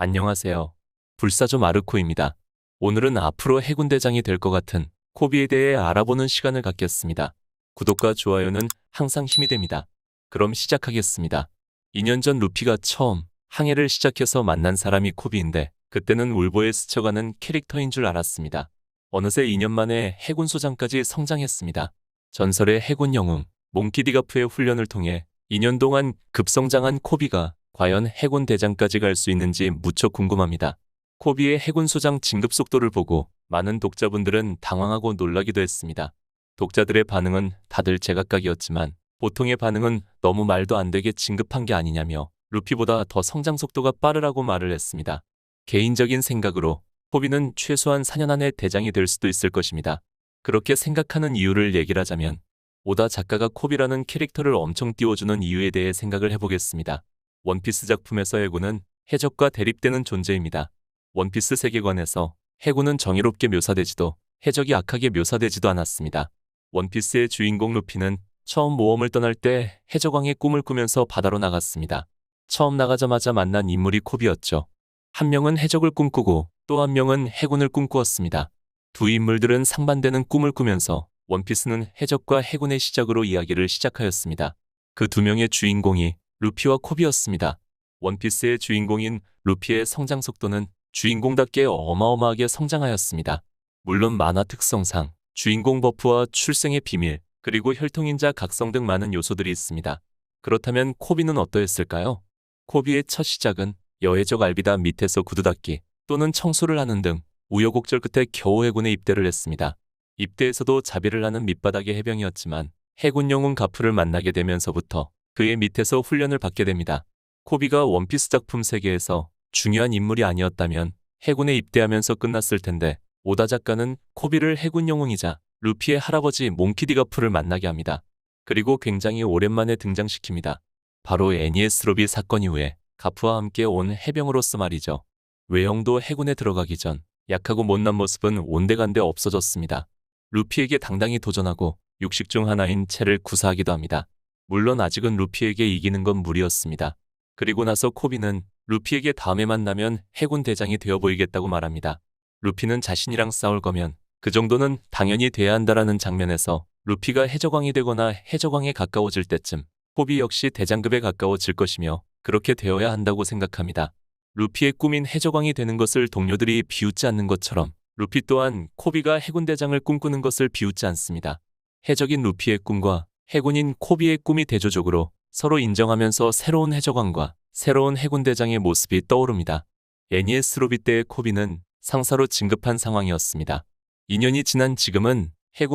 안녕하세요. 불사조 마르코입니다. 오늘은 앞으로 해군 대장이 될 것 같은 코비에 대해 알아보는 시간을 갖겠습니다. 구독과 좋아요는 항상 힘이 됩니다. 그럼 시작하겠습니다. 2년 전 루피가 처음 항해를 시작해서 만난 사람이 코비인데 그때는 울보에 스쳐가는 캐릭터인 줄 알았습니다. 어느새 2년 만에 해군 소장까지 성장했습니다. 전설의 해군 영웅 몽키디가프의 훈련을 통해 2년 동안 급성장한 코비가 과연 해군 대장까지 갈 수 있는지 무척 궁금합니다. 코비의 해군 소장 진급 속도를 보고 많은 독자분들은 당황하고 놀라기도 했습니다. 독자들의 반응은 다들 제각각이었지만 보통의 반응은 너무 말도 안 되게 진급한 게 아니냐며 루피보다 더 성장 속도가 빠르라고 말을 했습니다. 개인적인 생각으로 코비는 최소한 4년 안에 대장이 될 수도 있을 것입니다. 그렇게 생각하는 이유를 얘기를 하자면 오다 작가가 코비라는 캐릭터를 엄청 띄워주는 이유에 대해 생각을 해보겠습니다. 원피스 작품에서 해군은 해적과 대립되는 존재입니다. 원피스 세계관에서 해군은 정의롭게 묘사되지도 해적이 악하게 묘사되지도 않았습니다. 원피스의 주인공 루피는 처음 모험을 떠날 때 해적왕의 꿈을 꾸면서 바다로 나갔습니다. 처음 나가자마자 만난 인물이 코비였죠. 한 명은 해적을 꿈꾸고 또 한 명은 해군을 꿈꾸었습니다. 두 인물들은 상반되는 꿈을 꾸면서 원피스는 해적과 해군의 시작으로 이야기를 시작하였습니다. 그 두 명의 주인공이 루피와 코비였습니다. 원피스의 주인공인 루피의 성장 속도는 주인공답게 어마어마하게 성장하였습니다. 물론 만화 특성상 주인공 버프와 출생의 비밀, 그리고 혈통인자 각성 등 많은 요소들이 있습니다. 그렇다면 코비는 어떠했을까요? 코비의 첫 시작은 여해적 알비다 밑에서 구두 닦기 또는 청소를 하는 등 우여곡절 끝에 겨우 해군에 입대를 했습니다. 입대에서도 자비를 하는 밑바닥의 해병이었지만 해군 영웅 가프를 만나게 되면서부터 그의 밑에서 훈련을 받게 됩니다. 코비가 원피스 작품 세계에서 중요한 인물이 아니었다면 해군에 입대하면서 끝났을 텐데 오다 작가는 코비를 해군 영웅이자 루피의 할아버지 몽키디가프를 만나게 합니다. 그리고 굉장히 오랜만에 등장시킵니다. 바로 애니에스 로비 사건 이후에 가프와 함께 온 해병으로서 말이죠. 외형도 해군에 들어가기 전 약하고 못난 모습은 온데간데 없어졌습니다. 루피에게 당당히 도전하고 육식 중 하나인 채를 구사하기도 합니다. 물론 아직은 루피에게 이기는 건 무리였습니다. 그리고 나서 코비는 루피에게 다음에 만나면 해군 대장이 되어 보이겠다고 말합니다. 루피는 자신이랑 싸울 거면 그 정도는 당연히 돼야 한다라는 장면에서 루피가 해적왕이 되거나 해적왕에 가까워질 때쯤 코비 역시 대장급에 가까워질 것이며 그렇게 되어야 한다고 생각합니다. 루피의 꿈인 해적왕이 되는 것을 동료들이 비웃지 않는 것처럼 루피 또한 코비가 해군 대장을 꿈꾸는 것을 비웃지 않습니다. 해적인 루피의 꿈과 해군인 코비의 꿈이 대조적으로 서로 인정하면서 새로운 해적왕과 새로운 해군 대장의 모습이 떠오릅니다. 애니에스 로비 때의 코비는 상사로 진급한 상황이었습니다. 2년이 지난 지금은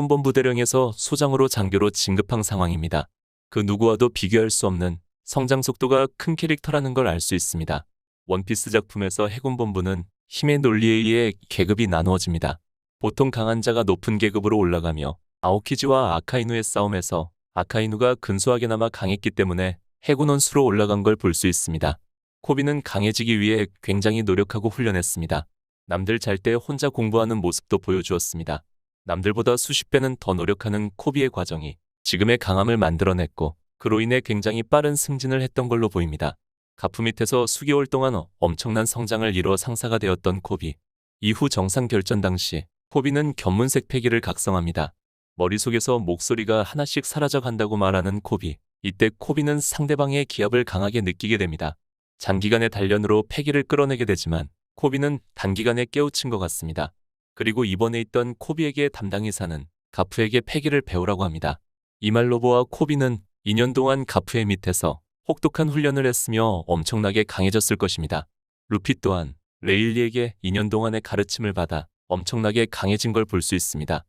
해군본부대령에서 소장으로 장교로 진급한 상황입니다. 그 누구와도 비교할 수 없는 성장 속도가 큰 캐릭터라는 걸 알 수 있습니다. 원피스 작품에서 해군본부는 힘의 논리에 의해 계급이 나누어집니다. 보통 강한 자가 높은 계급으로 올라가며 아오키지와 아카이누의 싸움에서 아카이누가 근소하게나마 강했기 때문에 해군 원수로 올라간 걸 볼 수 있습니다. 코비는 강해지기 위해 굉장히 노력하고 훈련했습니다. 남들 잘 때 혼자 공부하는 모습도 보여주었습니다. 남들보다 수십 배는 더 노력하는 코비의 과정이 지금의 강함을 만들어냈고 그로 인해 굉장히 빠른 승진을 했던 걸로 보입니다. 가프 밑에서 수개월 동안 엄청난 성장을 이뤄 상사가 되었던 코비. 이후 정상 결전 당시 코비는 견문색 패기를 각성합니다. 머릿속에서 목소리가 하나씩 사라져간다고 말하는 코비. 이때 코비는 상대방의 기압을 강하게 느끼게 됩니다. 장기간의 단련으로 패기를 끌어내게 되지만 코비는 단기간에 깨우친 것 같습니다. 그리고 이번에 있던 코비에게 담당이사는 가프에게 패기를 배우라고 합니다. 이 말로 보아 코비는 2년 동안 가프의 밑에서 혹독한 훈련을 했으며 엄청나게 강해졌을 것입니다. 루피 또한 레일리에게 2년 동안의 가르침을 받아 엄청나게 강해진 걸 볼 수 있습니다.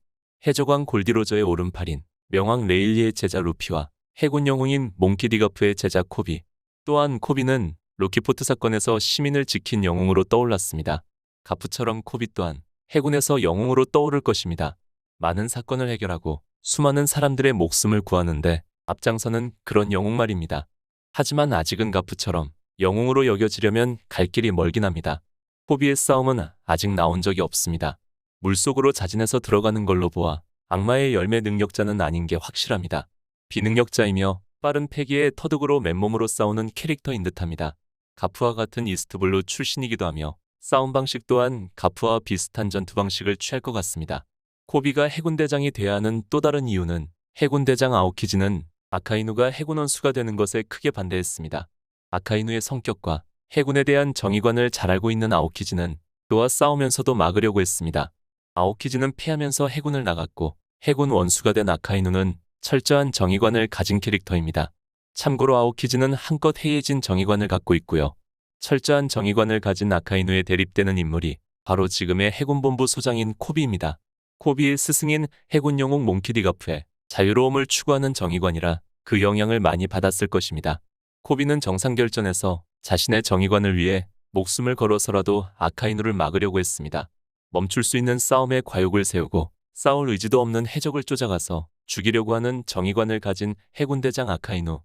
해적왕 골디로저의 오른팔인 명왕 레일리의 제자 루피와 해군 영웅인 몽키디가프의 제자 코비. 또한 코비는 로키포트 사건에서 시민을 지킨 영웅으로 떠올랐습니다. 가프처럼 코비 또한 해군에서 영웅으로 떠오를 것입니다. 많은 사건을 해결하고 수많은 사람들의 목숨을 구하는데 앞장서는 그런 영웅 말입니다. 하지만 아직은 가프처럼 영웅으로 여겨지려면 갈 길이 멀긴 합니다. 코비의 싸움은 아직 나온 적이 없습니다. 물속으로 자진해서 들어가는 걸로 보아 악마의 열매 능력자는 아닌 게 확실합니다. 비능력자이며 빠른 패기의 터득으로 맨몸으로 싸우는 캐릭터인 듯합니다. 가프와 같은 이스트블루 출신이기도 하며 싸움 방식 또한 가프와 비슷한 전투 방식을 취할 것 같습니다. 코비가 해군대장이 돼야 하는 또 다른 이유는 해군대장 아오키즈는 아카이누가 해군 원수가 되는 것에 크게 반대했습니다. 아카이누의 성격과 해군에 대한 정의관을 잘 알고 있는 아오키즈는 그와 싸우면서도 막으려고 했습니다. 아오키즈는 패하면서 해군을 나갔고 해군 원수가 된 아카이누는 철저한 정의관을 가진 캐릭터입니다. 참고로 아오키즈는 한껏 해이해진 정의관을 갖고 있고요. 철저한 정의관을 가진 아카이누에 대립되는 인물이 바로 지금의 해군본부 소장인 코비입니다. 코비의 스승인 해군 영웅 몽키 디가프의 자유로움을 추구하는 정의관이라 그 영향을 많이 받았을 것입니다. 코비는 정상결전에서 자신의 정의관을 위해 목숨을 걸어서라도 아카이누를 막으려고 했습니다. 멈출 수 있는 싸움에 과욕을 세우고 싸울 의지도 없는 해적을 쫓아가서 죽이려고 하는 정의관을 가진 해군대장 아카이누.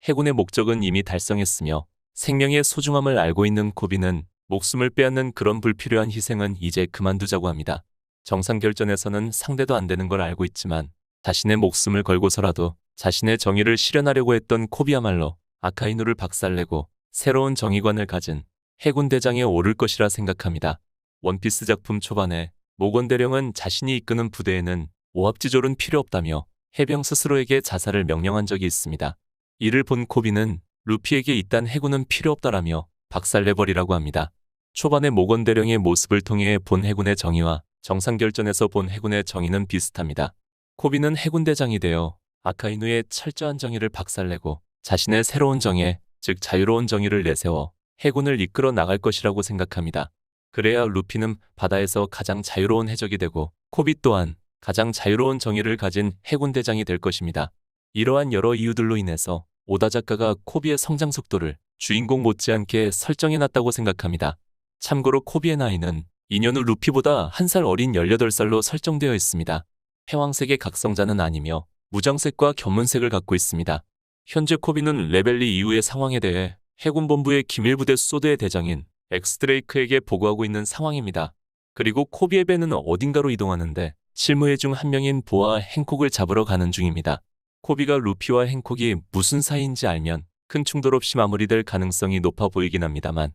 해군의 목적은 이미 달성했으며 생명의 소중함을 알고 있는 코비는 목숨을 빼앗는 그런 불필요한 희생은 이제 그만두자고 합니다. 정상결전에서는 상대도 안 되는 걸 알고 있지만 자신의 목숨을 걸고서라도 자신의 정의를 실현하려고 했던 코비야말로 아카이누를 박살내고 새로운 정의관을 가진 해군대장에 오를 것이라 생각합니다. 원피스 작품 초반에 모건 대령은 자신이 이끄는 부대에는 오합지졸은 필요 없다며 해병 스스로에게 자살을 명령한 적이 있습니다. 이를 본 코비는 루피에게 이딴 해군은 필요 없다라며 박살내버리라고 합니다. 초반에 모건 대령의 모습을 통해 본 해군의 정의와 정상결전에서 본 해군의 정의는 비슷합니다. 코비는 해군대장이 되어 아카이누의 철저한 정의를 박살내고 자신의 새로운 정의, 즉 자유로운 정의를 내세워 해군을 이끌어 나갈 것이라고 생각합니다. 그래야 루피는 바다에서 가장 자유로운 해적이 되고 코비 또한 가장 자유로운 정의를 가진 해군대장이 될 것입니다. 이러한 여러 이유들로 인해서 오다 작가가 코비의 성장 속도를 주인공 못지않게 설정해놨다고 생각합니다. 참고로 코비의 나이는 2년 후 루피보다 1살 어린 18살로 설정되어 있습니다. 해왕색의 각성자는 아니며 무장색과 견문색을 갖고 있습니다. 현재 코비는 레벨리 이후의 상황에 대해 해군본부의 기밀부대 소드의 대장인 엑스드레이크에게 보고하고 있는 상황입니다. 그리고 코비의 배는 어딘가로 이동하는데 실무회 중 한 명인 보아와 행콕을 잡으러 가는 중입니다. 코비가 루피와 행콕이 무슨 사이인지 알면 큰 충돌 없이 마무리될 가능성이 높아 보이긴 합니다만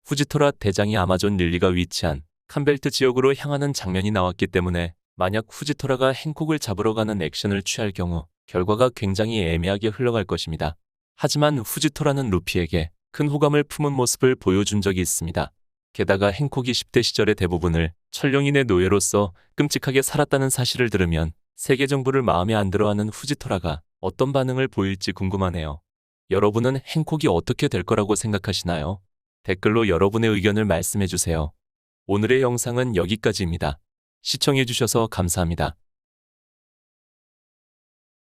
후지토라 대장이 아마존 릴리가 위치한 칸벨트 지역으로 향하는 장면이 나왔기 때문에 만약 후지토라가 행콕을 잡으러 가는 액션을 취할 경우 결과가 굉장히 애매하게 흘러갈 것입니다. 하지만 후지토라는 루피에게 큰 호감을 품은 모습을 보여준 적이 있습니다. 게다가 행콕이 10대 시절의 대부분을 천룡인의 노예로서 끔찍하게 살았다는 사실을 들으면 세계 정부를 마음에 안 들어하는 후지토라가 어떤 반응을 보일지 궁금하네요. 여러분은 행콕이 어떻게 될 거라고 생각하시나요? 댓글로 여러분의 의견을 말씀해주세요. 오늘의 영상은 여기까지입니다. 시청해주셔서 감사합니다.